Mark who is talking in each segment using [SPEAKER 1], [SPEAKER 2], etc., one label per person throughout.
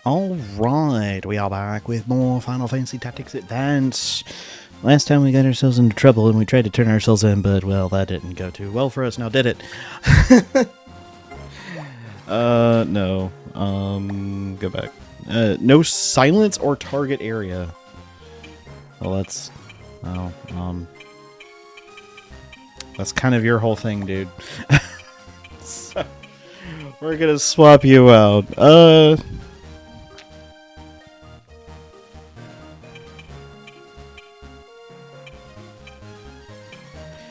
[SPEAKER 1] Alright, we are back with more Final Fantasy Tactics Advance. Last time we got ourselves into trouble and we tried to turn ourselves in, but, well, that didn't go too well for us, now did it? No. Go back. No silence or target area. Well, that's... Oh, that's kind of your whole thing, dude. So, we're gonna swap you out.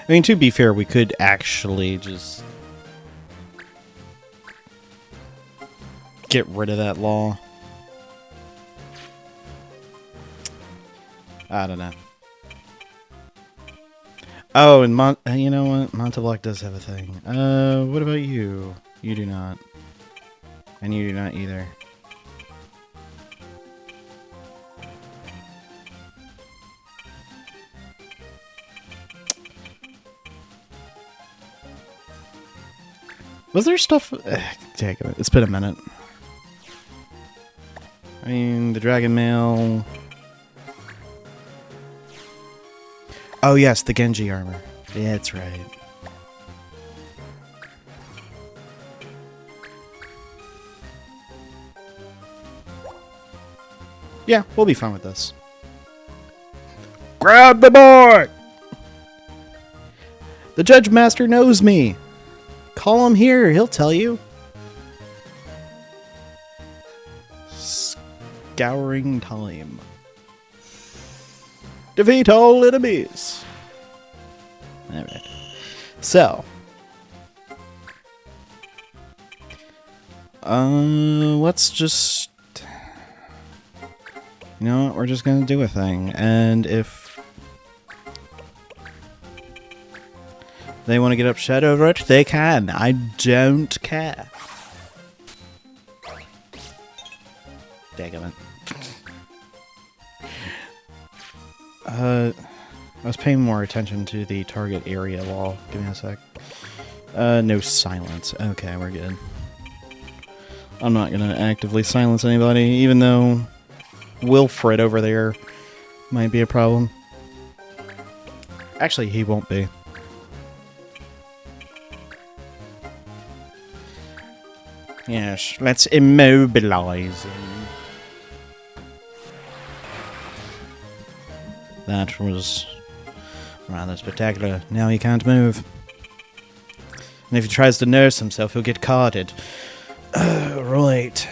[SPEAKER 1] I mean, to be fair, we could actually just get rid of that law. I don't know. Oh, and you know what? Montablock does have a thing. What about you? You do not. And you do not either. Was there stuff... It's been a minute. I mean, the Dragon Mail... Oh yes, the Genji armor. Yeah, that's right. Yeah, we'll be fine with this. Grab the boy! The Judge Master knows me! Call him here, he'll tell you. Scouring time. Defeat all enemies. Alright. So. Let's just... You know what? We're just gonna do a thing. And if they want to get upset over it, they can. I don't care. Daggum it. I was paying more attention to the target area wall. Give me a sec. No silence. Okay, we're good. I'm not gonna actively silence anybody, even though Wilfred over there might be a problem. Actually, he won't be. Yes, let's immobilize him. That was rather spectacular. Now he can't move. And if he tries to nurse himself, he'll get carded. Right.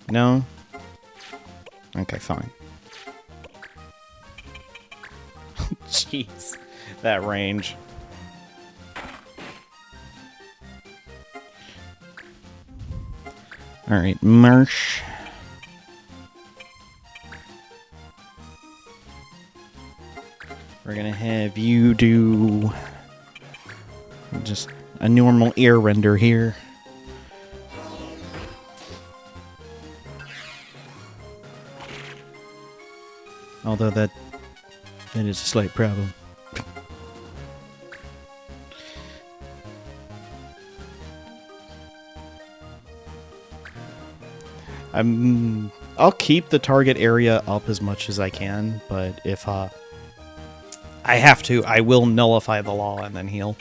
[SPEAKER 1] No? Okay, fine. Jeez. That range. Alright, Marsh. We're gonna have you do just a normal air render here. Although that is a slight problem. I'll keep the target area up as much as I can, but if I have to, I will nullify the law and then heal.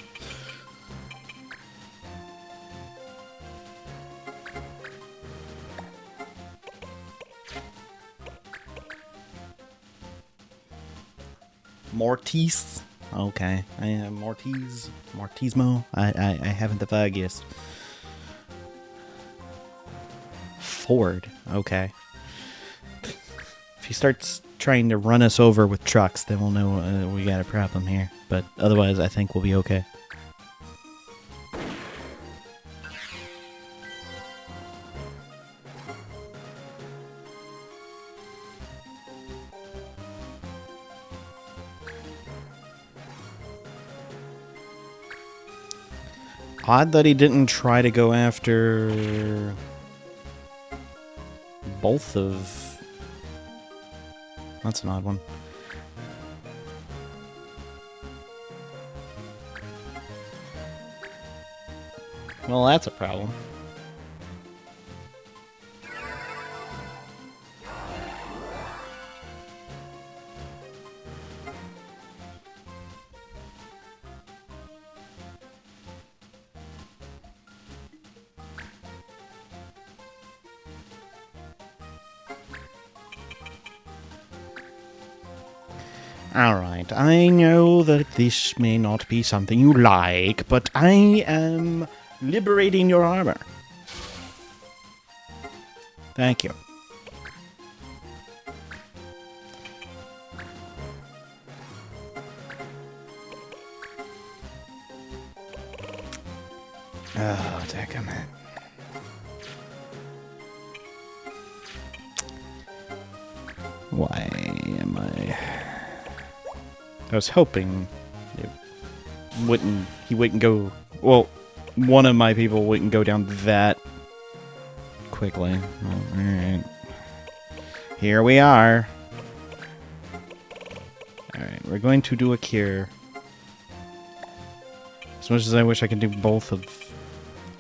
[SPEAKER 1] Mortis? Okay. I am Mortis. Mortismo? I haven't the foggiest. Ford. Okay. If he starts trying to run us over with trucks, then we'll know we got a problem here. But otherwise, I think we'll be okay. Odd that he didn't try to go after both of... That's an odd one. Well, that's a problem. Alright, I know that this may not be something you like, but I am liberating your armor. Thank you. Oh, dadgummit. Why am I... I was hoping he wouldn't go... Well, one of my people wouldn't go down that quickly. Alright. Here we are. Alright, we're going to do a cure. As much as I wish I could do both of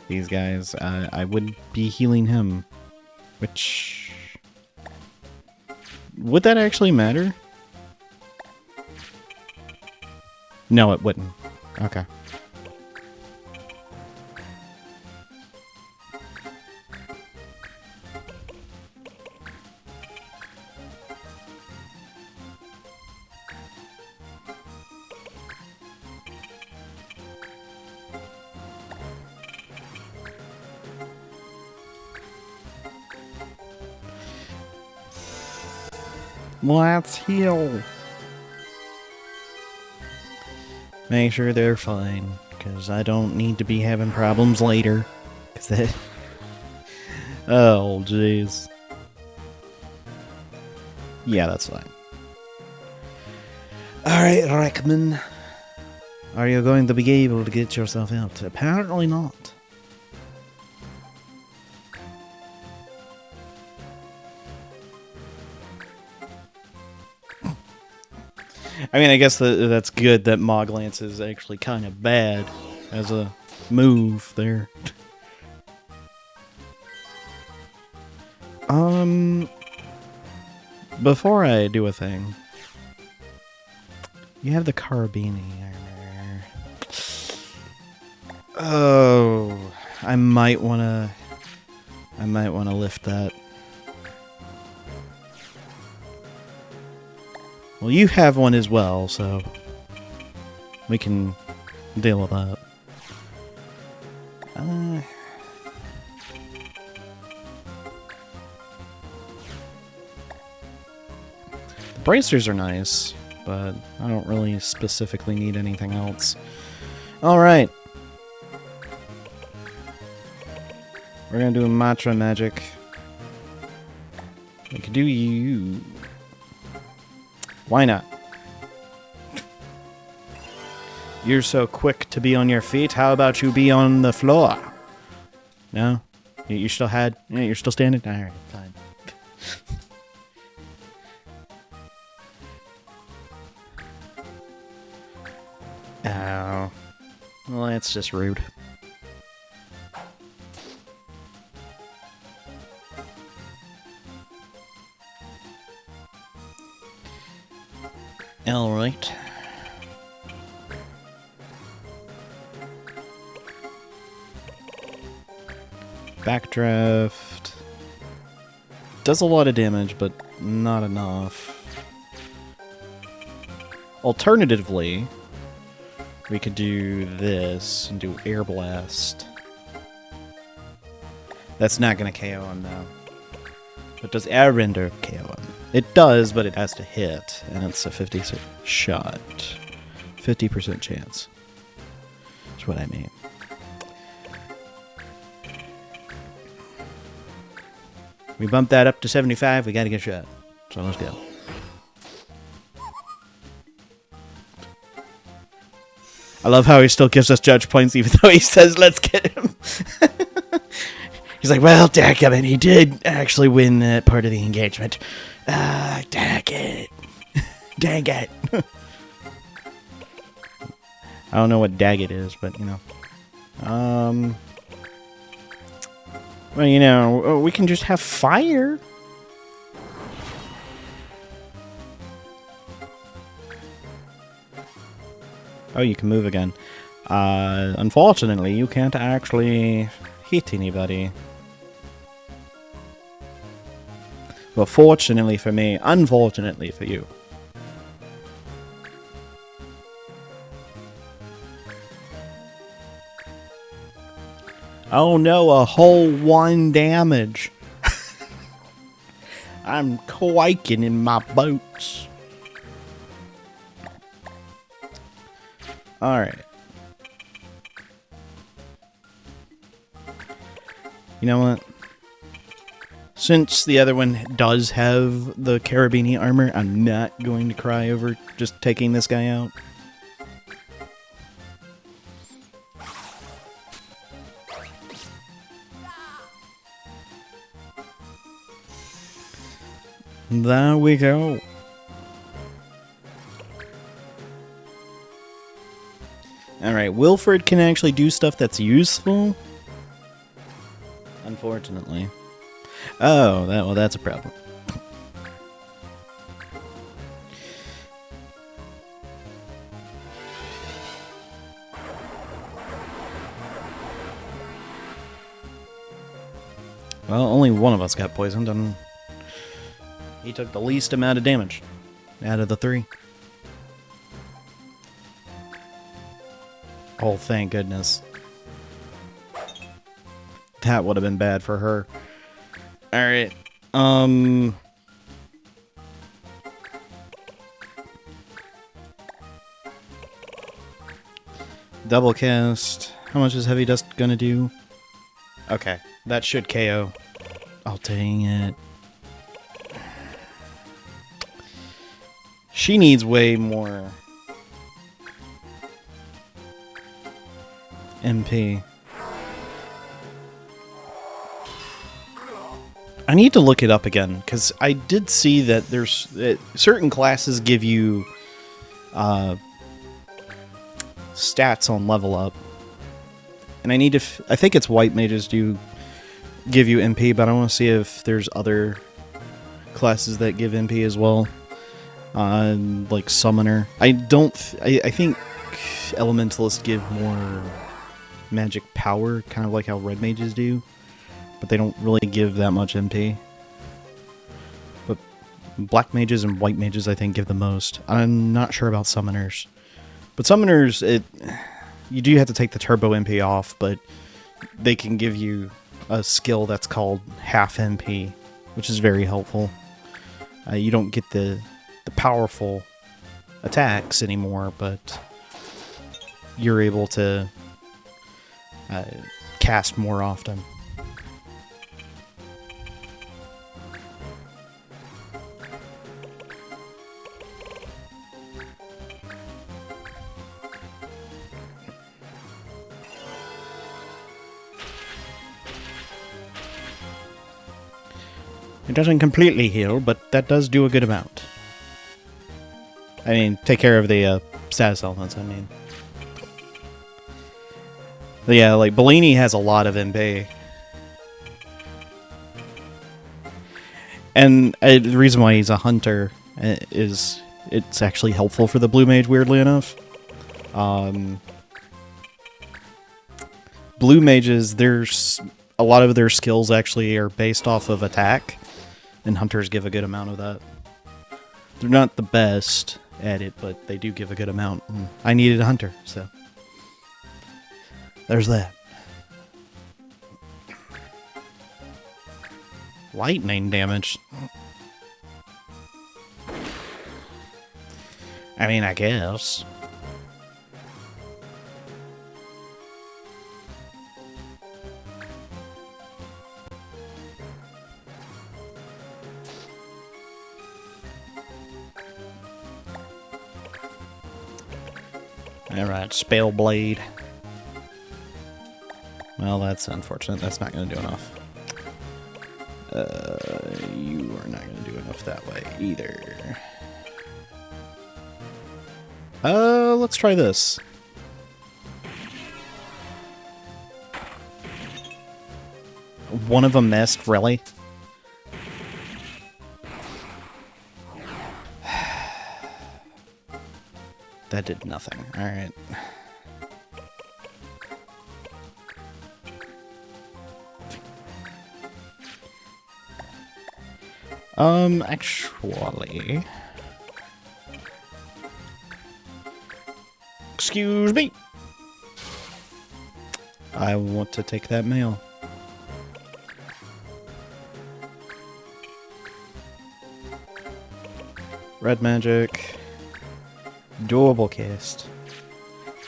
[SPEAKER 1] these guys, I would be healing him. Which... Would that actually matter? No, it wouldn't. Okay. Let's heal. Make sure they're fine, because I don't need to be having problems later. Cause that... Oh, jeez. Yeah, that's fine. Alright, Reckman. Are you going to be able to get yourself out? Apparently not. I mean, I guess that's good that Moglance is actually kind of bad as a move there. Before I do a thing, you have the Carabini armor. Oh, I might wanna lift that. Well, you have one as well, so we can deal with that. The bracers are nice, but I don't really specifically need anything else. Alright. We're gonna do Mantra Magic. We can do you. Why not? You're so quick to be on your feet. How about you be on the floor? No? You still had... Yeah, you're still standing? Alright, fine. Oh. Well, that's just rude. Alright. Backdraft. Does a lot of damage, but not enough. Alternatively, we could do this and do Air Blast. That's not going to KO him, though. But does Air Render KO him? It does, but it has to hit, and it's a 50% shot. 50% chance. That's what I mean. We bumped that up to 75, we gotta get a shot. So let's go. I love how he still gives us judge points even though he says, let's get him. He's like, well, dadgummit, he did actually win that part of the engagement. Dang it. Dang it. I don't know what dag it is, but, you know. Well, you know, we can just have fire. Oh, you can move again. Unfortunately, you can't actually hit anybody. Well, fortunately for me, unfortunately for you. Oh no, a whole 1 damage. I'm quaking in my boots. Alright. You know what? Since the other one does have the Carabini armor, I'm not going to cry over just taking this guy out. There we go. Alright, Wilfred can actually do stuff that's useful. Unfortunately. Oh, well, that's a problem. Well, only one of us got poisoned, and he took the least amount of damage out of the 3. Oh, thank goodness. That would have been bad for her. Alright, double cast. How much is Heavy Dust gonna do? Okay, that should KO. Oh, dang it. She needs way more MP. I need to look it up again, because I did see that there's certain classes give you stats on level up. And I need to... I think it's white mages do give you MP, but I want to see if there's other classes that give MP as well. Like Summoner. I think Elementalists give more magic power, kind of like how red mages do. But they don't really give that much MP. But black mages and white mages, I think, give the most. I'm not sure about summoners. But summoners, you do have to take the turbo MP off, but they can give you a skill that's called half MP, which is very helpful. You don't get the powerful attacks anymore, but you're able to cast more often. It doesn't completely heal, but that does do a good amount. I mean, take care of the status elements, I mean. But yeah, like, Bellini has a lot of MP. And the reason why he's a hunter is it's actually helpful for the blue mage, weirdly enough. Blue mages, there's a lot of their skills actually are based off of attack, and hunters give a good amount of that. They're not the best at it, but they do give a good amount. I needed a hunter, so there's that. Lightning damage. I mean, I guess. Alright, Spell Blade. Well, that's unfortunate. That's not going to do enough. You are not going to do enough that way either. Let's try this. One of them missed, really? That did nothing. Alright. Actually... Excuse me! I want to take that mail. Red magic. Doable cast.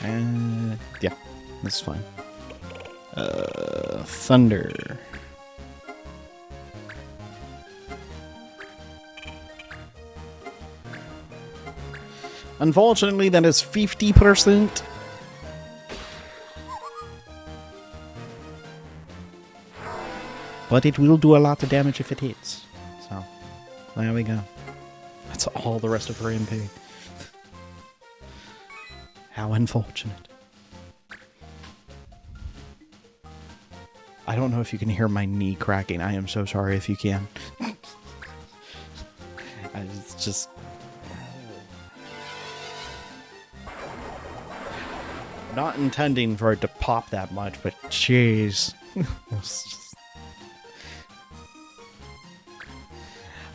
[SPEAKER 1] And yeah, that's fine. Thunder. Unfortunately, that is 50%. But it will do a lot of damage if it hits. So, there we go. That's all the rest of her MP. How unfortunate. I don't know if you can hear my knee cracking. I am so sorry if you can. It's just... Not intending for it to pop that much, but jeez.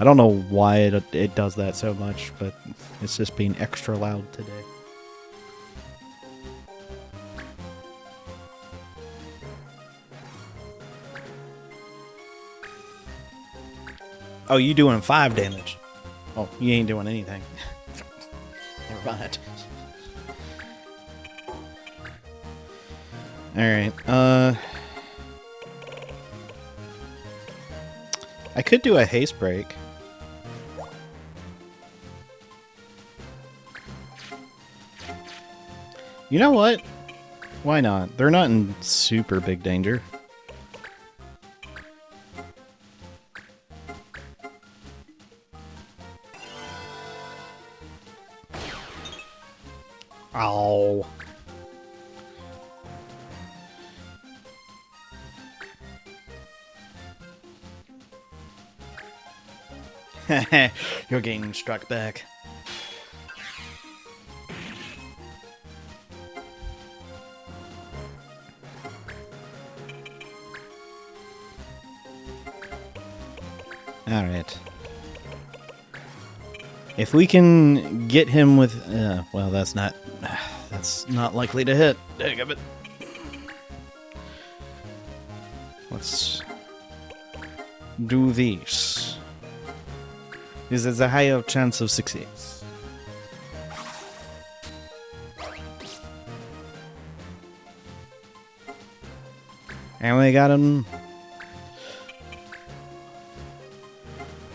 [SPEAKER 1] I don't know why it does that so much, but it's just being extra loud today. Oh, you doing 5 damage. Oh, you ain't doing anything. Never mind. Alright, I could do a haste break. You know what? Why not? They're not in super big danger. Ow. You're getting struck back. Alright. If we can get him with... well, that's not likely to hit. Dang it. Let's do this. This is a higher chance of success. And we got him.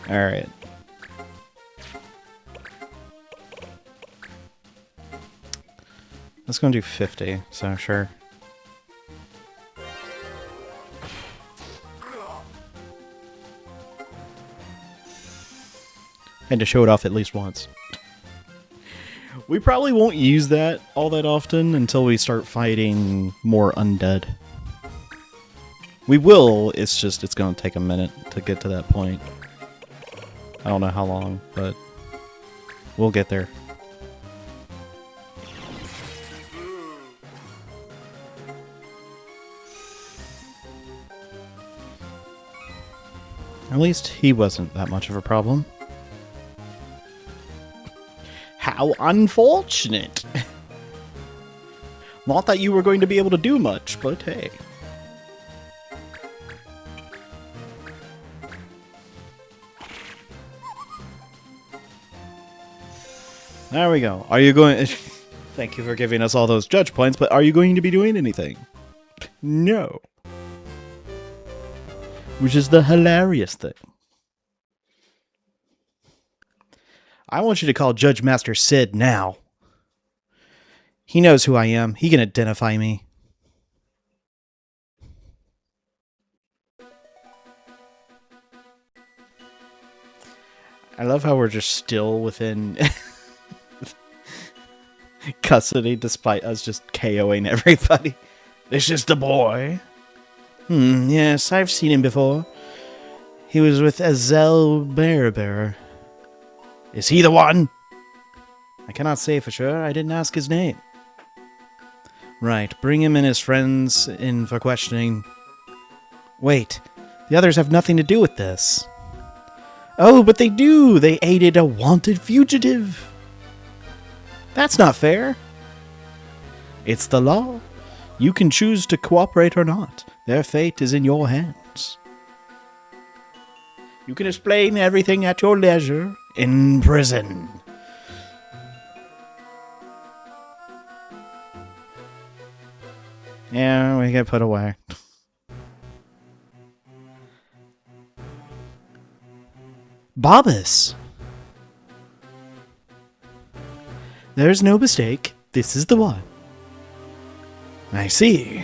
[SPEAKER 1] Alright. Let's go and do 50, so sure. Had to show it off at least once. We probably won't use that all that often until we start fighting more undead. We will, it's just, it's gonna take a minute to get to that point. I don't know how long, but we'll get there. At least he wasn't that much of a problem. How unfortunate! Not that you were going to be able to do much, but hey. There we go. Are you going... Thank you for giving us all those judge points, but are you going to be doing anything? No. Which is the hilarious thing. I want you to call Judge Master Sid now. He knows who I am. He can identify me. I love how we're just still within custody despite us just KOing everybody. It's just a boy. Yes, I've seen him before. He was with Azel Bearbearer. Is he the one? I cannot say for sure. I didn't ask his name. Right, bring him and his friends in for questioning. Wait, the others have nothing to do with this. Oh, but they do! They aided a wanted fugitive! That's not fair. It's the law. You can choose to cooperate or not. Their fate is in your hands. You can explain everything at your leisure in prison. Yeah, we get put away. Bobbus! There's no mistake. This is the one. I see.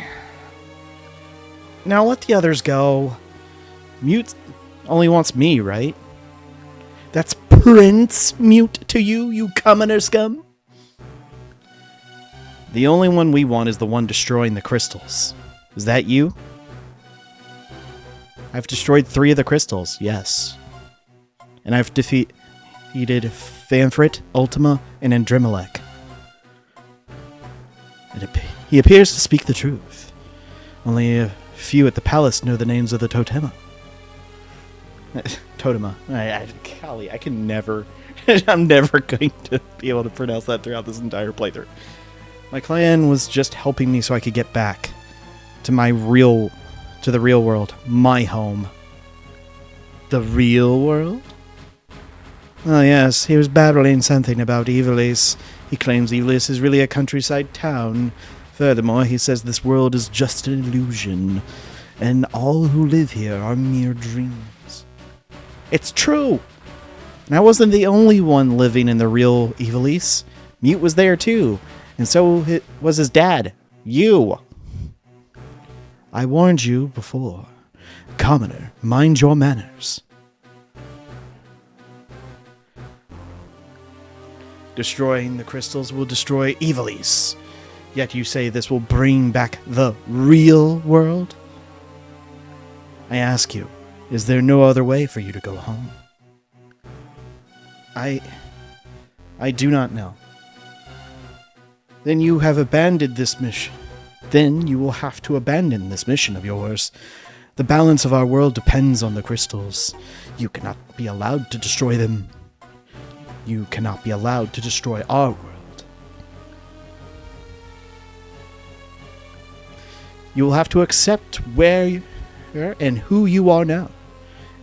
[SPEAKER 1] Now let the others go. Mute only wants me, right? That's Prince Mute to you, you commoner scum? The only one we want is the one destroying the crystals. Is that you? I've destroyed 3 of the crystals, yes. And I've defeated Fanfrit, Ultima, and Andrimelech. He appears to speak the truth. Only a few at the palace know the names of the Totema. Totema. Golly, I can never... I'm never going to be able to pronounce that throughout this entire playthrough. My clan was just helping me so I could get back to the real world. My home. The real world? Oh yes, he was babbling something about Ivalice. He claims Ivalice is really a countryside town. Furthermore, he says this world is just an illusion, and all who live here are mere dreams. It's true! And I wasn't the only one living in the real Ivalice. Mute was there too, and so was his dad. You! I warned you before. Commoner, mind your manners. Destroying the crystals will destroy Ivalice. Yet you say this will bring back the real world? I ask you, is there no other way for you to go home? I do not know. Then you have abandoned this mission. Then you will have to abandon this mission of yours. The balance of our world depends on the crystals. You cannot be allowed to destroy them. You cannot be allowed to destroy our world. You will have to accept where and who you are now.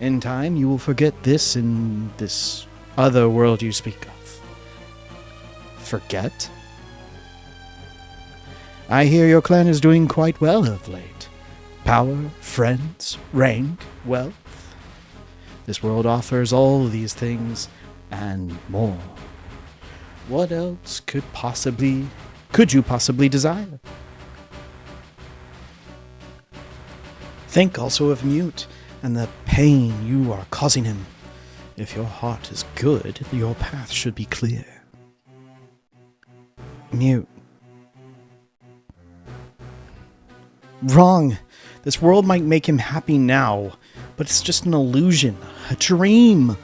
[SPEAKER 1] In time, you will forget this in this other world you speak of. Forget? I hear your clan is doing quite well of late. Power, friends, rank, wealth. This world offers all these things and more. What else could you possibly desire? Think also of Mute and the pain you are causing him. If your heart is good, your path should be clear. Mute. Wrong. This world might make him happy now, but it's just an illusion, a dream.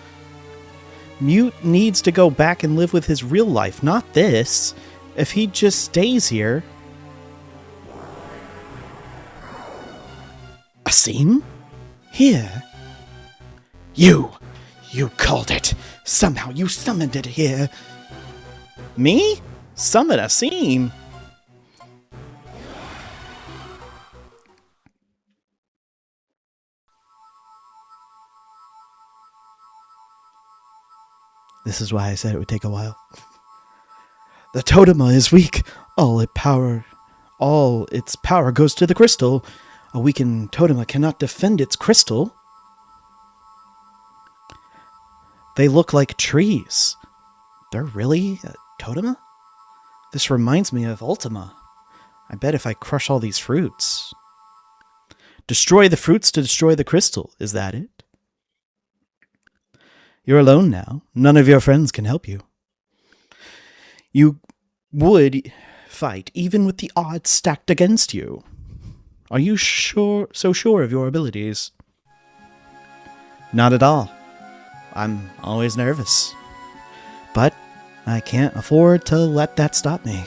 [SPEAKER 1] Mute needs to go back and live with his real life, not this. If he just stays here... Aasim? Here? You called it. Somehow you summoned it here. Me? Summon Aasim? This is why I said it would take a while. The Totema is weak. All its power goes to the crystal. A weakened Totema cannot defend its crystal. They look like trees. They're really a Totema? This reminds me of Ultima. I bet if I crush all these fruits... Destroy the fruits to destroy the crystal. Is that it? You're alone now. None of your friends can help you. You would fight even with the odds stacked against you. Are you so sure of your abilities? Not at all. I'm always nervous. But I can't afford to let that stop me.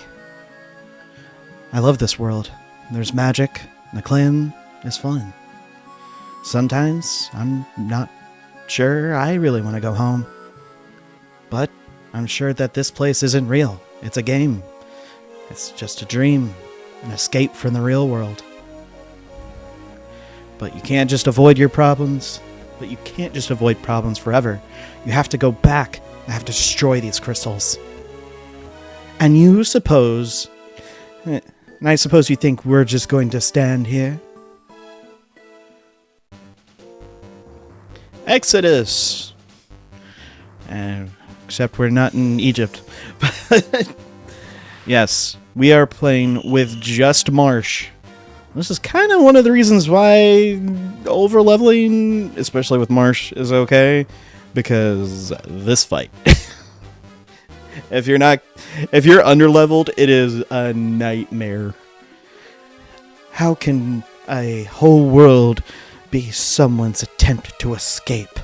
[SPEAKER 1] I love this world. There's magic. The clan is fun. Sometimes I'm not sure I really want to go home. But I'm sure that this place isn't real. It's a game. It's just a dream, an escape from the real world. But you can't just avoid your problems. But you can't just avoid problems forever. You have to go back and have to destroy these crystals. And you suppose... And I suppose you think we're just going to stand here? Exodus! Except we're not in Egypt. Yes, we are playing with just Marsh. This is kind of one of the reasons why over-leveling, especially with Marsh, is okay. Because this fight. If you're under-leveled, it is a nightmare. How can a whole world be someone's attempt to escape?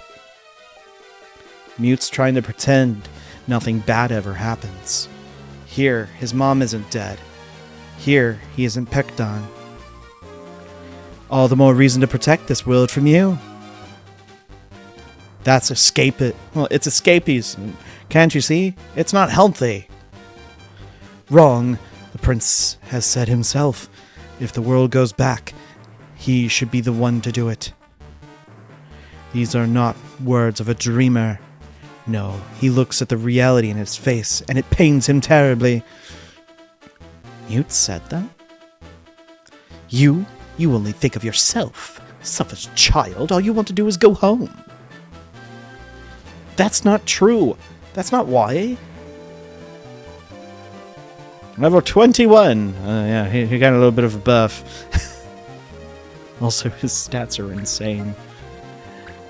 [SPEAKER 1] Mute's trying to pretend nothing bad ever happens. Here, his mom isn't dead. Here, he isn't picked on. All the more reason to protect this world from you. That's escape it. Well, it's escapees. Can't you see? It's not healthy. Wrong. The prince has said himself, if the world goes back, he should be the one to do it. These are not words of a dreamer. No, he looks at the reality in his face, and it pains him terribly. Mute said that? You only think of yourself. Selfish child, all you want to do is go home. That's not true. That's not why. Level 21. Yeah, he got a little bit of a buff. Also, his stats are insane.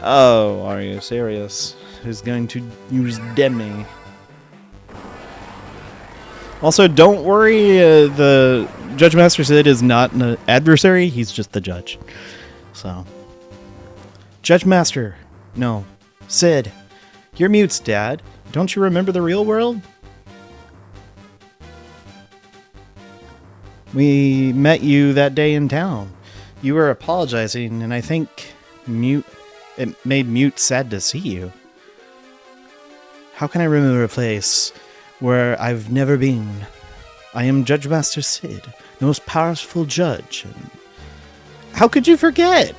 [SPEAKER 1] Oh, are you serious? He's going to use Demi. Also, don't worry, the Judge Master Sid is not an adversary, he's just the judge. So. Judge Master. No. Sid. You're Mute's dad. Don't you remember the real world? We met you that day in town. You were apologizing, and I think it made Mute sad to see you. How can I remember a place where I've never been? I am Judge Master Sid, the most powerful judge. And how could you forget?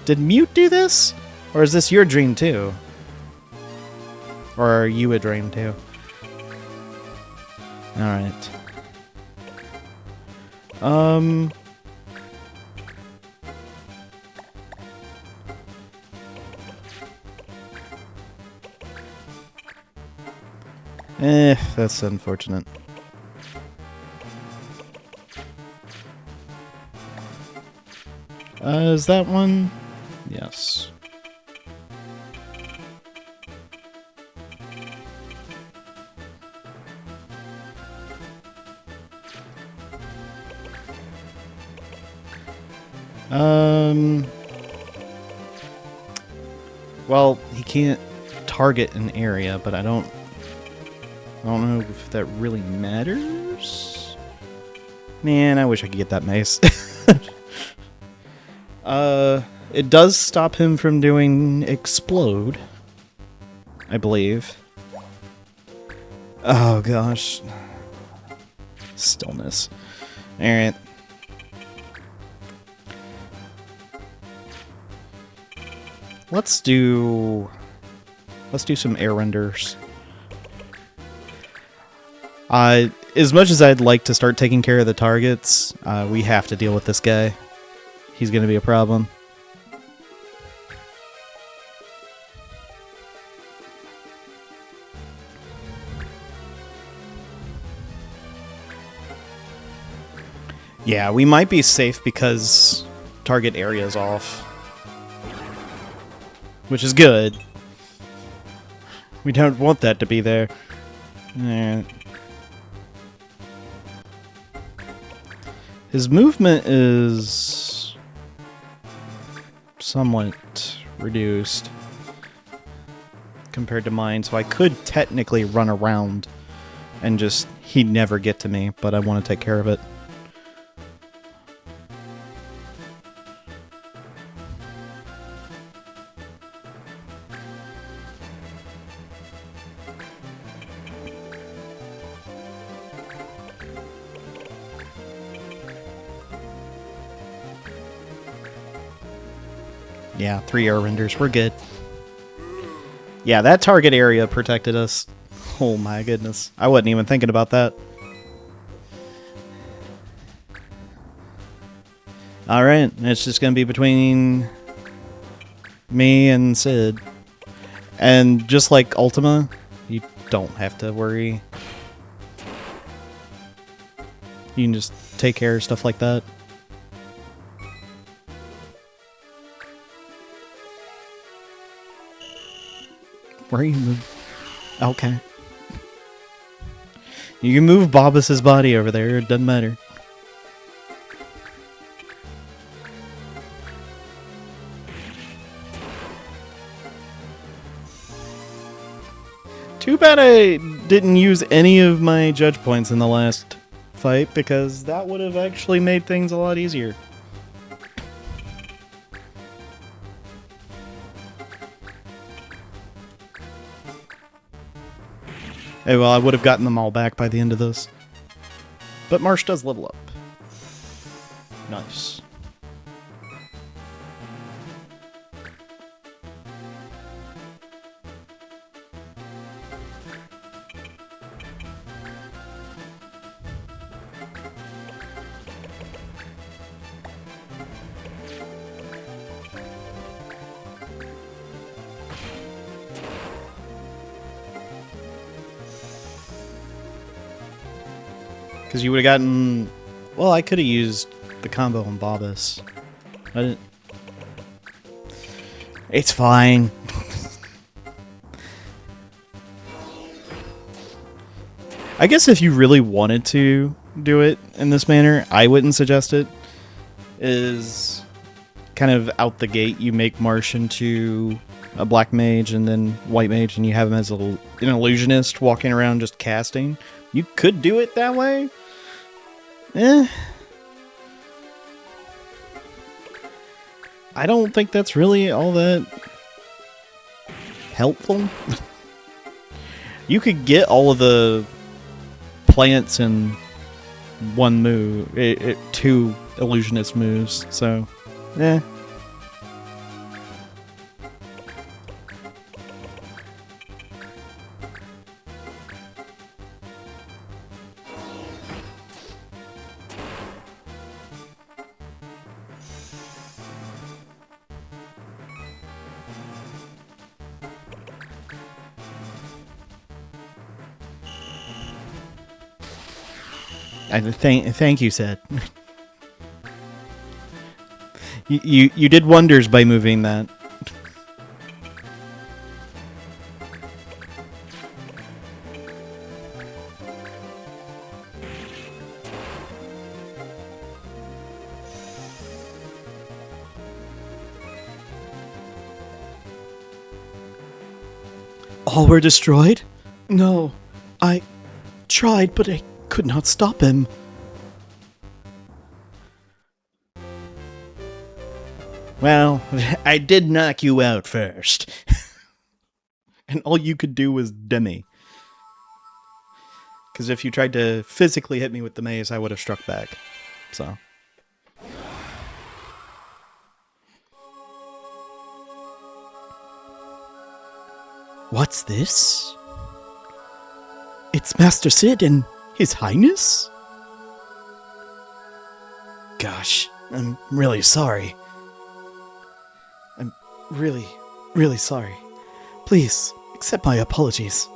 [SPEAKER 1] Did Mute do this? Or is this your dream too? Or are you a dream too? Alright. That's unfortunate. Is that one? Yes. Well, he can't target an area, but I don't know if that really matters. Man, I wish I could get that mace. It does stop him from doing explode, I believe. Oh gosh. Stillness. Alright. Let's do some air renders. As much as I'd like to start taking care of the targets, we have to deal with this guy. He's going to be a problem. Yeah, we might be safe because target area is off. Which is good. We don't want that to be there. His movement is somewhat reduced compared to mine, so I could technically run around and just, he'd never get to me, but I want to take care of it. Yeah, 3 air renders. We're good. Yeah, that target area protected us. Oh my goodness. I wasn't even thinking about that. Alright, it's just going to be between me and Sid. And just like Ultima, you don't have to worry. You can just take care of stuff like that. Where are you moving? Okay. You can move Bobus's body over there, it doesn't matter. Too bad I didn't use any of my judge points in the last fight, because that would have actually made things a lot easier. Hey, well, I would have gotten them all back by the end of this. But Marsh does level up. Nice. Because you would have gotten... Well, I could have used the combo on Bobus. I didn't... It's fine. I guess if you really wanted to do it in this manner, I wouldn't suggest it. Is kind of out the gate, you make Marsh into a black mage and then white mage, and you have him as an illusionist walking around just casting. You could do it that way. I don't think that's really all that helpful. You could get all of the plants in one move, 2 illusionist moves, so, thank you, Sid. you did wonders by moving that. All were destroyed? No, I tried, but I could not stop him. Well, I did knock you out first. And all you could do was demi. Because if you tried to physically hit me with the maze, I would have struck back. So. What's this? It's Master Sid and His Highness? Gosh, I'm really sorry. I'm really, really sorry. Please, accept my apologies.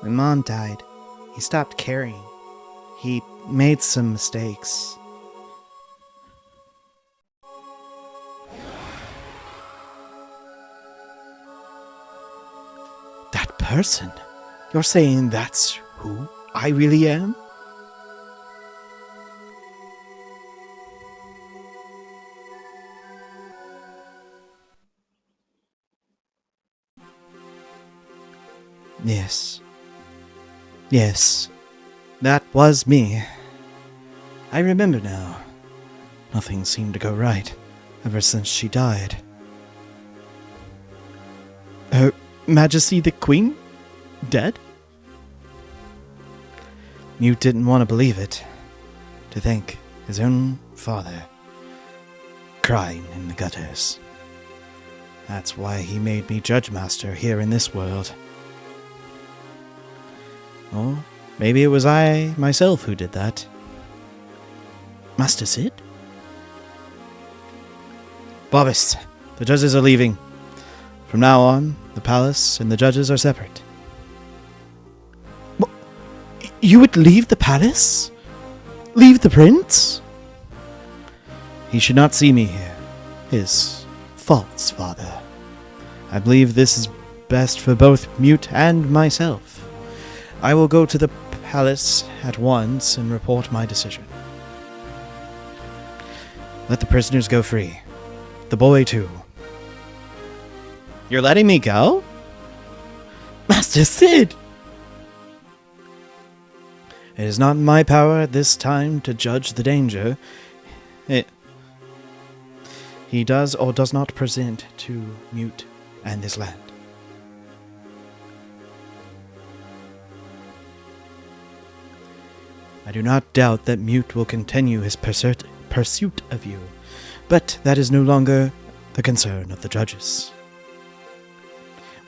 [SPEAKER 1] When Mom died, he stopped caring. He made some mistakes. That person? You're saying that's who I really am? Yes. Yes. That was me. I remember now. Nothing seemed to go right ever since she died. Her Majesty the Queen? Dead? Mute didn't want to believe it. To think his own father crying in the gutters. That's why he made me Judge Master here in this world. Or maybe it was I myself who did that. Master Sid? Bobbis, the judges are leaving. From now on, the palace and the judges are separate. What? You would leave the palace? Leave the prince? He should not see me here. His false father. I believe this is best for both Mute and myself. I will go to the palace at once and report my decision. Let the prisoners go free. The boy, too. You're letting me go? Master Sid! It is not in my power at this time to judge the danger. He does or does not present to Mute and this land. I do not doubt that Mute will continue his pursuit of you, but that is no longer the concern of the judges.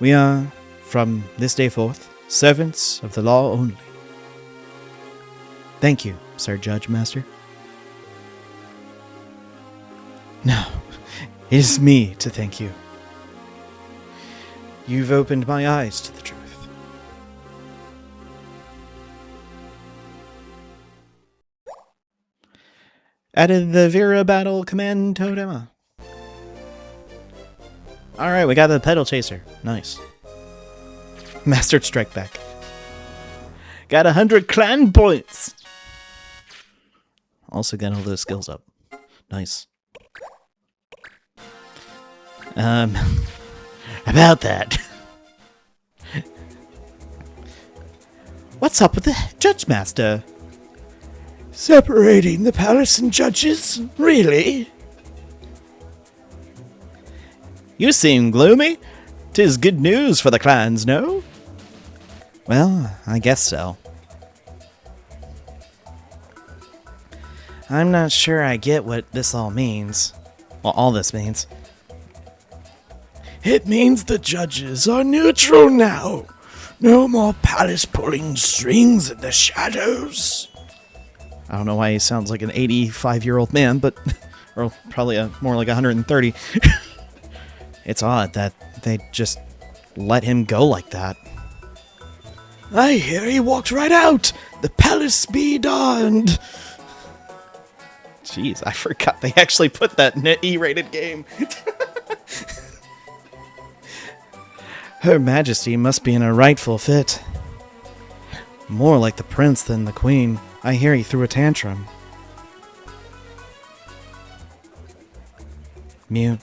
[SPEAKER 1] We are, from this day forth, servants of the law only. Thank you, Sir Judge Master. No, it is me to thank you. You've opened my eyes to the truth. Added the Vera Battle Command Totem. Alright, we got the Pedal Chaser. Nice. Mastered Strike Back. Got 100 clan points! Also got all those skills up. Nice. About that. What's up with the Judge Master? Separating the palace and judges? Really? You seem gloomy. 'Tis good news for the clans, no? Well, I guess so. I'm not sure I get what this all means. Well, all this means. It means the judges are neutral now. No more palace pulling strings in the shadows. I don't know why he sounds like an 85-year-old man, but... or probably more like 130. It's odd that they just let him go like that. I hear he walked right out! The palace be darned! Jeez, I forgot they actually put that in an E-rated game. Her Majesty must be in a rightful fit. More like the prince than the queen. I hear he threw a tantrum. Mute.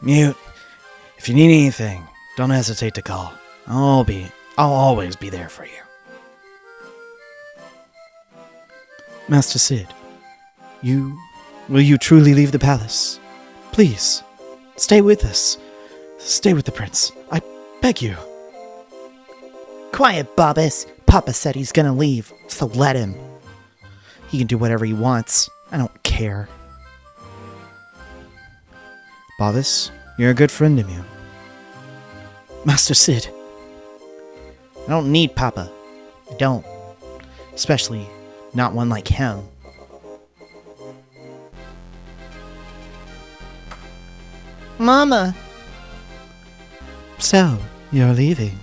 [SPEAKER 1] Mute. If you need anything, don't hesitate to call. I'll always be there for you. Master Sid, will you truly leave the palace? Please, stay with us. Stay with the prince. I beg you. Quiet, Bobbis. Papa said he's gonna leave, so let him. He can do whatever he wants. I don't care. Bobbis, you're a good friend to me. Master Sid. I don't need Papa. I don't. Especially not one like him. Mama! So, you're leaving?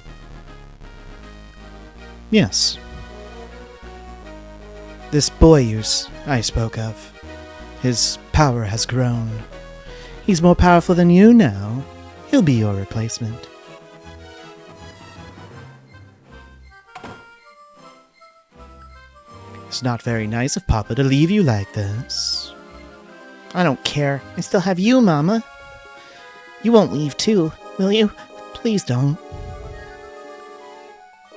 [SPEAKER 1] Yes. This boy I spoke of, his power has grown. He's more powerful than you now. He'll be your replacement. It's not very nice of Papa to leave you like this.
[SPEAKER 2] I don't care. I still have you, Mama. You won't leave too, will you? Please don't.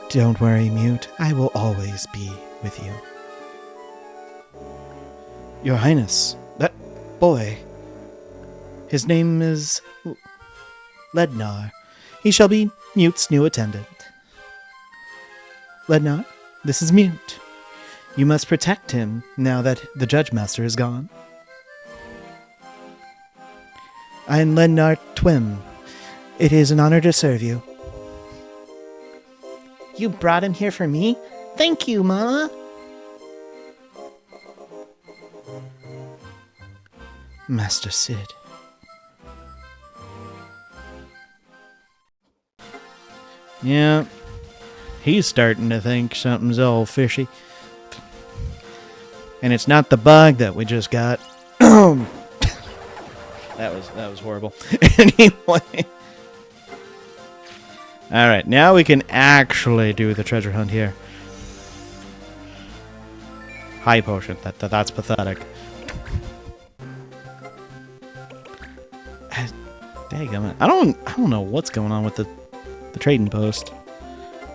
[SPEAKER 2] Don't worry, Mute. I will always be with you.
[SPEAKER 1] Your Highness, that boy.
[SPEAKER 2] His name is Lednar. He shall be Mute's new attendant. Lednar, this is Mute. You must protect him now that the Judge Master is gone. I am Lednar Twim. It is an honor to serve you. You brought him here for me? Thank you, Mama. Master Sid.
[SPEAKER 1] Yeah, he's starting to think something's all fishy. And it's not the bug that we just got. That was horrible. Anyway. Alright, now we can actually do the treasure hunt here. High potion. That's pathetic. Daggum. I don't know what's going on with the trading post.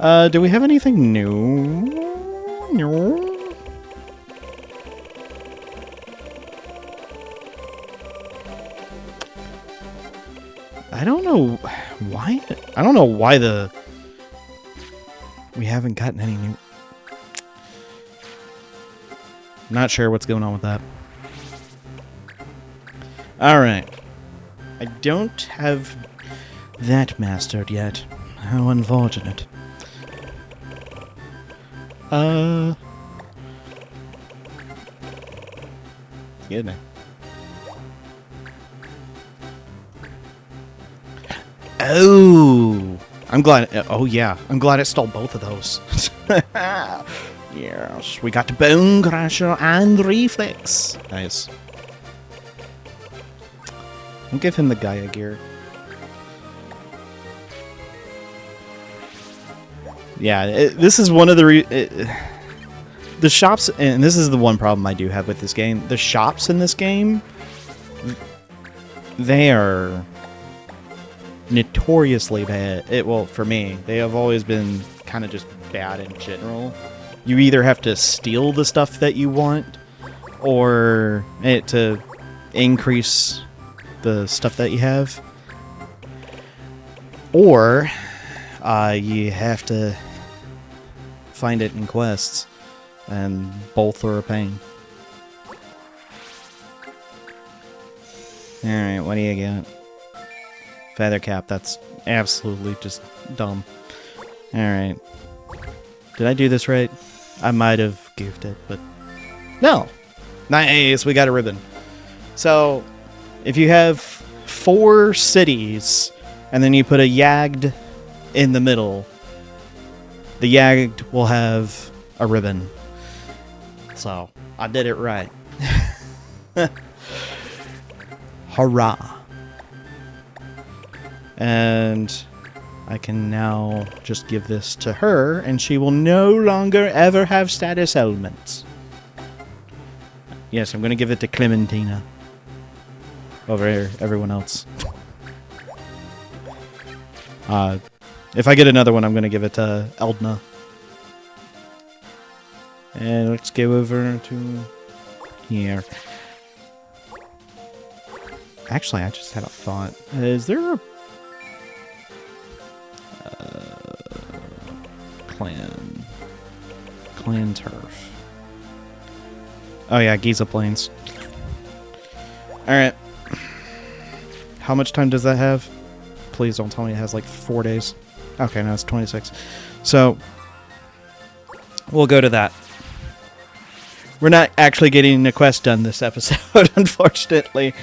[SPEAKER 1] Do we have anything new? No. I don't know why. I don't know why we haven't gotten any new. Not sure what's going on with that. All right. I don't have that mastered yet. How unfortunate. Excuse me. Oh, I'm glad. Oh yeah, I'm glad it stole both of those. Yes, we got Bone Crusher and Reflex. Nice. I'll give him the Gaia gear. Yeah, this is one of the shops, and this is the one problem I do have with this game. The shops in this game, they are notoriously bad. Well, for me, they have always been kind of just bad in general. You either have to steal the stuff that you want, or to increase the stuff that you have, or you have to find it in quests, and both are a pain. Alright, what do you got? Feather cap, that's absolutely just dumb. Alright. Did I do this right? I might have goofed it, but... No! Nice, we got a ribbon. So, if you have 4 cities, and then you put a Yagd in the middle, the Yagd will have a ribbon. So, I did it right. Hurrah! And I can now just give this to her, and she will no longer ever have status elements. Yes, I'm going to give it to Clementina. Over here, everyone else. If I get another one, I'm going to give it to Eldna. And let's go over to here. Actually, I just had a thought. Is there a clan turf? Oh yeah, Giza Plains. Alright. How much time does that have? Please don't tell me it has like 4 days. Okay, now it's 26. So, we'll go to that. We're not actually getting the quest done this episode, unfortunately.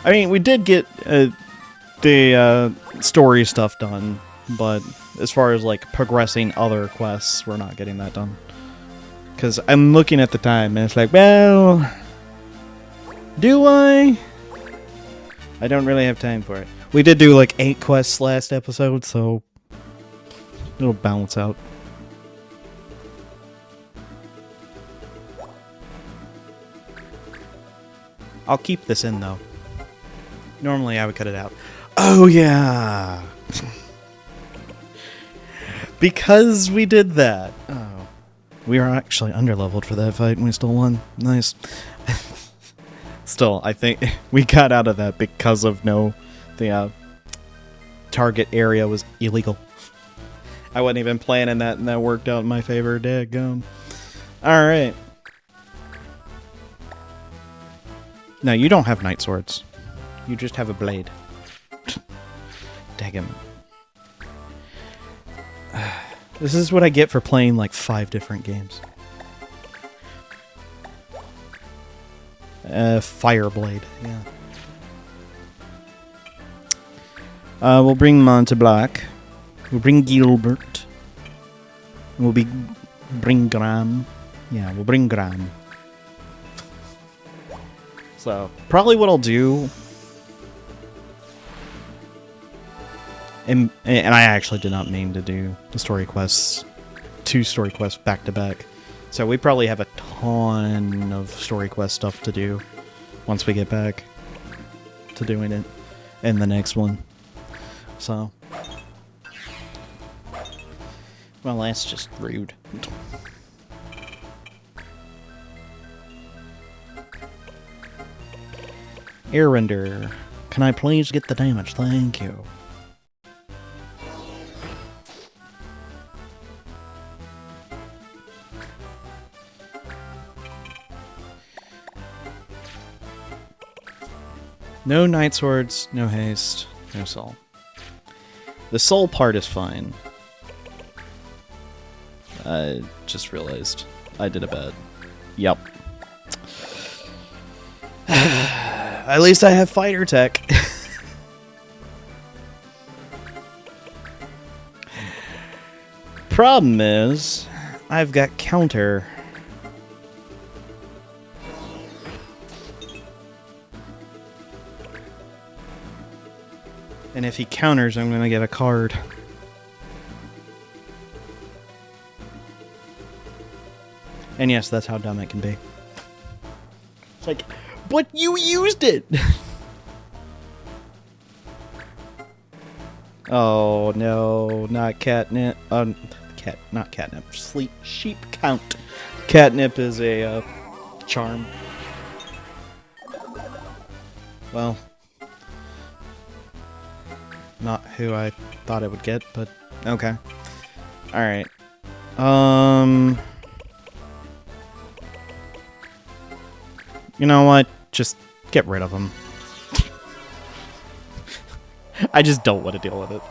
[SPEAKER 1] I mean, we did get the story stuff done, but as far as like progressing other quests, we're not getting that done. Because I'm looking at the time and it's like, well, do I? I don't really have time for it. We did do like 8 quests last episode, so it'll balance out. I'll keep this in, though. Normally, I would cut it out. Oh, yeah! Because we did that. Oh. We are actually underleveled for that fight, and we still won. Nice. Still, I think we got out of that because of the target area was illegal. I wasn't even planning that, and that worked out in my favor. Daggum. Alright. Now, you don't have night swords. You just have a blade. Daggum. This is what I get for playing like 5 different games. Fireblade, yeah. We'll bring Monte Black. We'll bring Gilbert. We'll bring Graham. Yeah, we'll bring Graham. So, probably what I'll do... And I actually did not mean to do the story quests, 2 story quests back to back. So we probably have a ton of story quest stuff to do once we get back to doing it in the next one. So, well, that's just rude. Erender, can I please get the damage? Thank you. No night swords, no haste, no soul. The soul part is fine. I just realized I did a bad. Yep. At least I have fighter tech. Problem is, I've got counter. And if he counters, I'm gonna get a card. And yes, that's how dumb it can be. It's like, but you used it! Oh no, not catnip. Not catnip. Sheep count. Catnip is a charm. Well, not who I thought it would get, but okay. Alright. You know what? Just get rid of him. I just don't want to deal with it.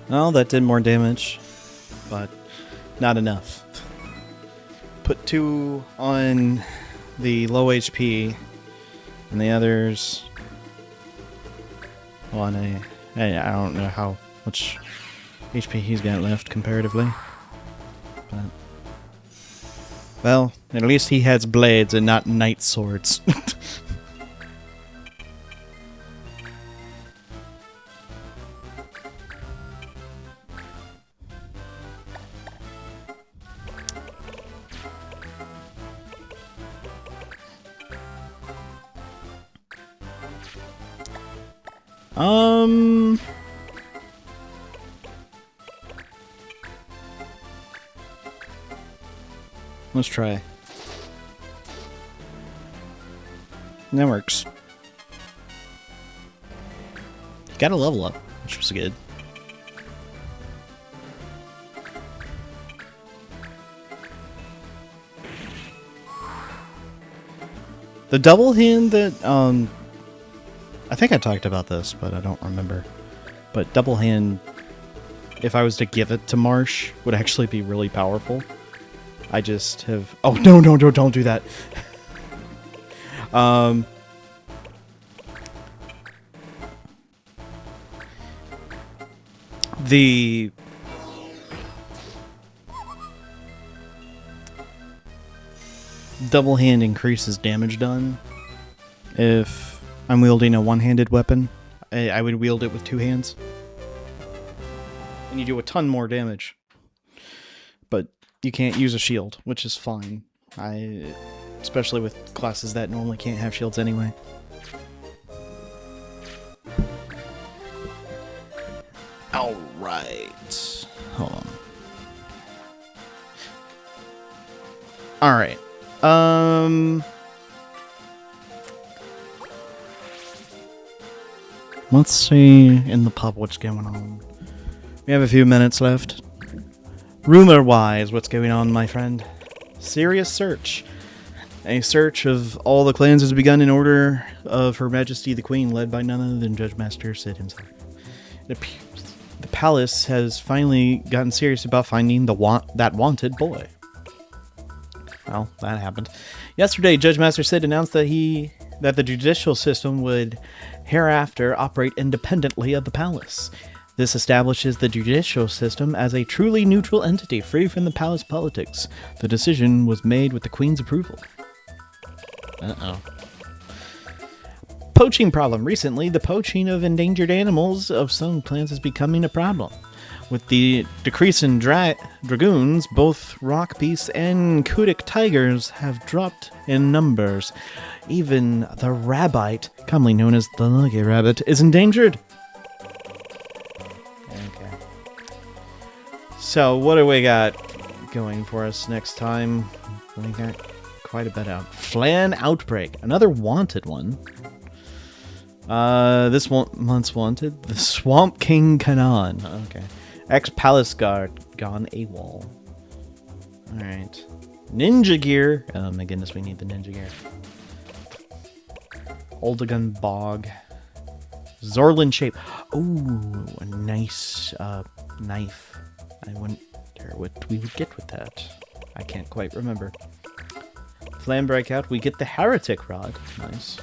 [SPEAKER 1] Well, that did more damage, but not enough. Put 2 on the low HP, and the others on a... I don't know how much HP he's got left comparatively. But, well, at least he has blades and not night swords. Let's try. That works. Got a level up, which was good. The double hand that, I think I talked about this, but I don't remember. But double hand, if I was to give it to Marsh, would actually be really powerful. I just have... Oh, no, don't do that. double hand increases damage done. If I'm wielding a one-handed weapon, I would wield it with two hands. And you do a ton more damage. But you can't use a shield, which is fine. Especially with classes that normally can't have shields anyway. Alright. Hold on. Alright. Let's see in the pub what's going on. We have a few minutes left. Rumor-wise, what's going on, my friend? Serious search. A search of all the clans has begun in order of Her Majesty the Queen, led by none other than Judge Master Sid himself. It appears the palace has finally gotten serious about finding that wanted boy. Well, that happened. Yesterday, Judge Master Sid announced that the judicial system would hereafter operate independently of the palace. This establishes the judicial system as a truly neutral entity, free from the palace politics. The decision was made with the Queen's approval. Uh-oh. Poaching problem. Recently, the poaching of endangered animals of some clans is becoming a problem. With the decrease in dragoons, both rock beasts and Kudik tigers have dropped in numbers. Even the rabbite, commonly known as the lucky rabbit, is endangered. Okay. So, what do we got going for us next time? We got quite a bit out. Flan Outbreak, another wanted one. This month's wanted, the Swamp King Kanan. Okay. Ex-Palace Guard gone AWOL. Alright. Ninja Gear. Oh my goodness, we need the Ninja Gear. Oldegun Bog. Zorlin Shape. Ooh, a nice knife. I wonder what we would get with that. I can't quite remember. Flame Breakout. We get the Heretic Rod. Nice.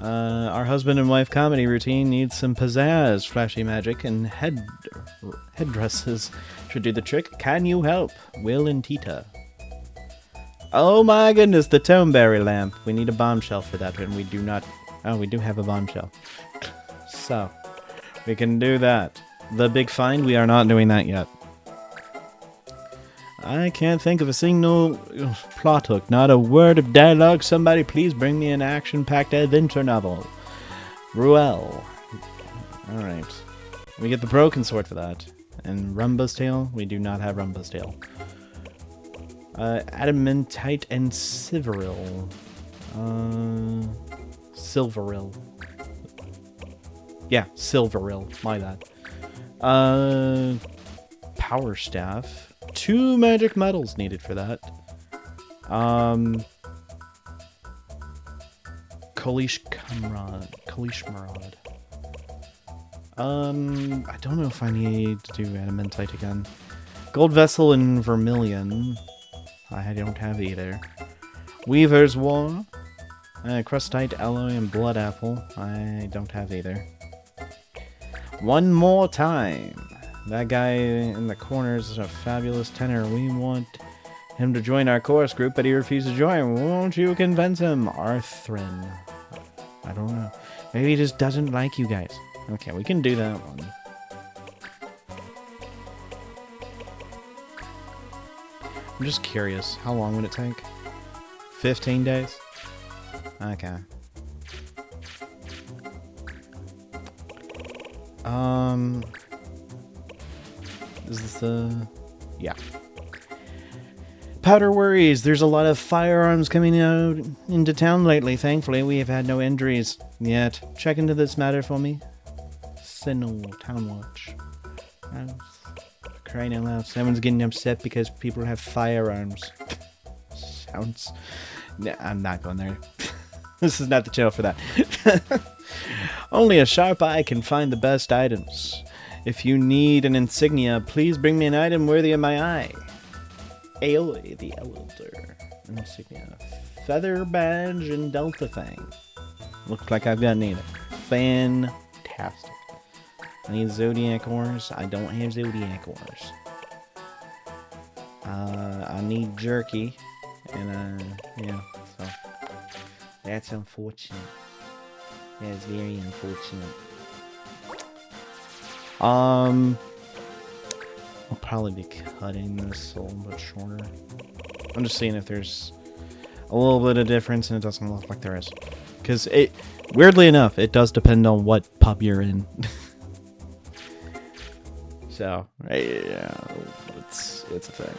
[SPEAKER 1] Our husband and wife comedy routine needs some pizzazz. Flashy magic and headdresses should do the trick. Can you help? Will and Tita. Oh my goodness, the Toneberry lamp. We need a bombshell for that, and we do not... Oh, we do have a bombshell. So, we can do that. The big find, we are not doing that yet. I can't think of a single plot hook, not a word of dialogue. Somebody please bring me an action-packed adventure novel. Ruel. Alright. We get the Broken Sword for that. And Rumba's Tail? We do not have Rumba's Tail. Adamantite and Silveril. Silveril. Yeah, Silveril. My bad. Power Staff. 2 magic medals needed for that. Kalish Marad. I don't know if I need to do Adamantite again. Gold Vessel and Vermilion. I don't have either. Weaver's War. Crustite, Alloy, and Blood Apple. I don't have either. One more time. That guy in the corner is a fabulous tenor. We want him to join our chorus group, but he refuses to join. Won't you convince him? Arthrin. I don't know. Maybe he just doesn't like you guys. Okay, we can do that one. I'm just curious. How long would it take? 15 days? Okay. Is this the... Yeah. Powder worries. There's a lot of firearms coming out into town lately. Thankfully, we have had no injuries yet. Check into this matter for me. Signal Town Watch. Crying out loud. Someone's getting upset because people have firearms. Sounds... Nah, I'm not going there. This is not the channel for that. Only a sharp eye can find the best items. If you need an insignia, please bring me an item worthy of my eye. Aoi the Elder. Insignia. Feather Badge and Delta Fang. Looks like I've got neither. Fantastic. I need Zodiac Ores. I don't have Zodiac Ores. I need Jerky. And, yeah, so that's unfortunate. That's very unfortunate. I'll probably be cutting this a little bit shorter. I'm just seeing if there's a little bit of difference, and it doesn't look like there is. Because weirdly enough, it does depend on what pub you're in. So, yeah, it's a thing.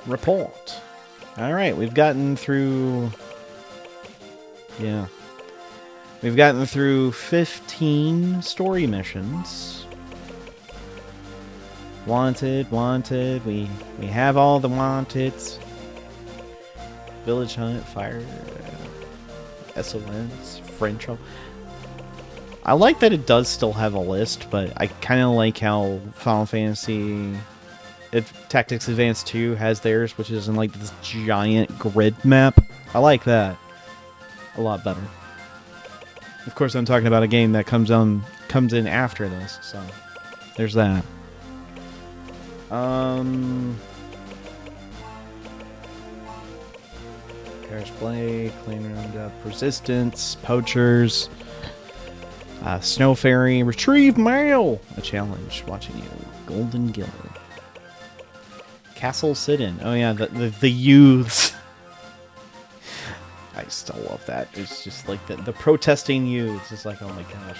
[SPEAKER 1] Report. Alright, we've gotten through... Yeah. We've gotten through 15 story missions. Wanted. We have all the wanteds. Village Hunt, Fire, SOS, French. I like that it does still have a list, but I kind of like how Final Fantasy Tactics Advance 2 has theirs, which is in like this giant grid map. I like that a lot better. Of course, I'm talking about a game that comes in after this, so there's that. Parish Blade, Clean Roundup, Resistance, Poachers, Snow Fairy, Retrieve Mail! A challenge, watching you. Golden Guild. Castle Sit-In. Oh yeah, the youths. I still love that. It's just like the protesting youths. It's like, oh my gosh.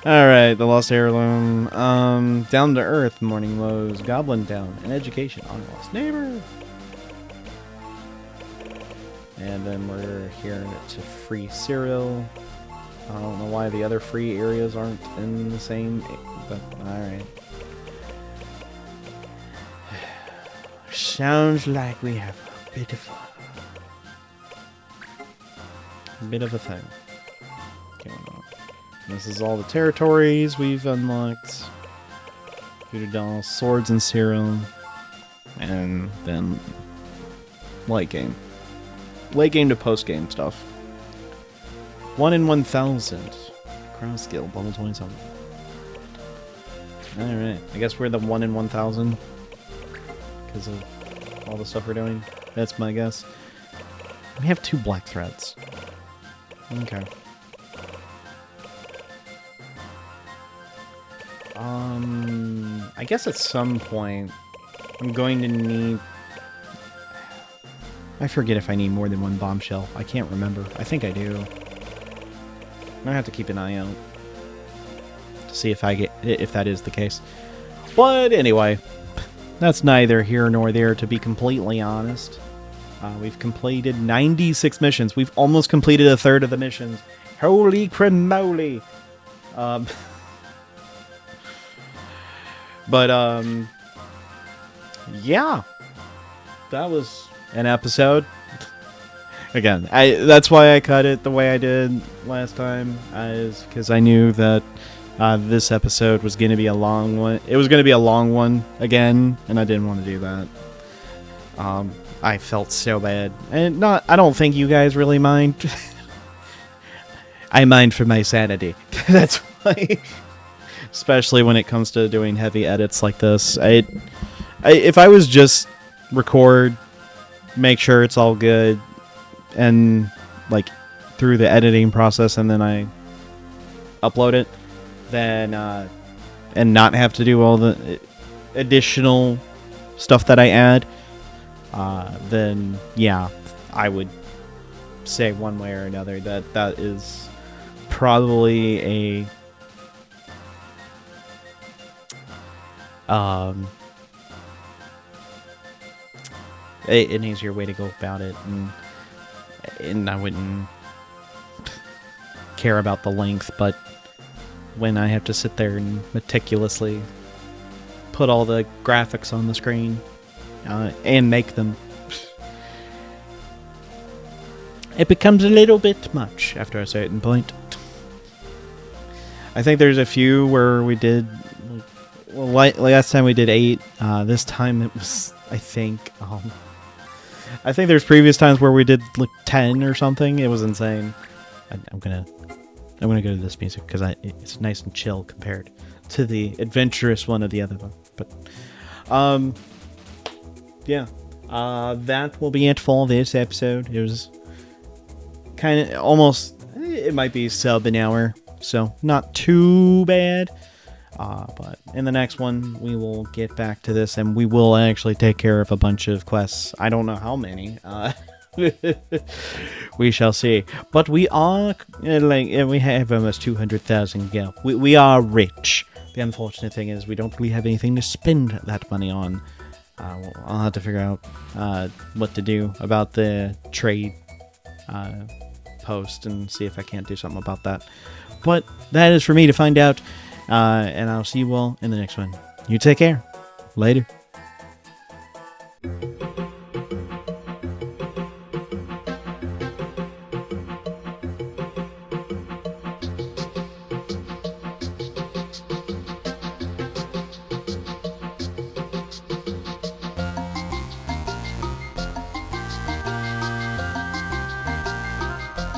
[SPEAKER 1] Alright, the Lost Heirloom. Down to Earth, Morning Woes, Goblin Town, and Education on Lost Neighbor. And then we're here to free Cyril. I don't know why the other free areas aren't in the same, but alright. Sounds like we have a bit of a thing going on. This is all the territories we've unlocked. Voodoo Doll, Swords and Serum, and then late game. Late game to post game stuff. 1 in 1,000. Crown skill, level 27. Alright, I guess we're the 1 in 1,000 because of all the stuff we're doing. That's my guess. We have 2 black threads. Okay. I guess at some point I'm going to need... I forget if I need more than 1 bombshell. I can't remember. I think I do. I have to keep an eye out to see if that is the case. But anyway, that's neither here nor there, to be completely honest. We've completed 96 missions. We've almost completed a third of the missions. Holy cremoly! Yeah. That was an episode. Again, that's why I cut it the way I did last time, is because I knew that this episode was going to be a long one. It was going to be a long one again, and I didn't want to do that. I felt so bad. And I don't think you guys really mind. I mind for my sanity. That's why. Especially when it comes to doing heavy edits like this. If I was just record, make sure it's all good, and like through the editing process, and then I upload it, then and not have to do all the additional stuff that I add, then yeah, I would say one way or another that is probably a an easier way to go about it, and I wouldn't care about the length, but when I have to sit there and meticulously put all the graphics on the screen and make them, it becomes a little bit much after a certain point. I think there's a few where we did, well, last time we did 8, this time it was, I think there's previous times where we did like 10 or something. It was insane. I'm gonna go to this music because it's nice and chill compared. to the adventurous one of the other one. But, yeah. That will be it for this episode. It was kind of almost, it might be sub an hour, so not too bad. But in the next one, we will get back to this, and we will actually take care of a bunch of quests. I don't know how many. We shall see. But we are, we have almost 200,000 gil. We are rich. The unfortunate thing is we don't really have anything to spend that money on. I'll have to figure out what to do about the trade post and see if I can't do something about that. But that is for me to find out. And I'll see you all in the next one. You take care. Later.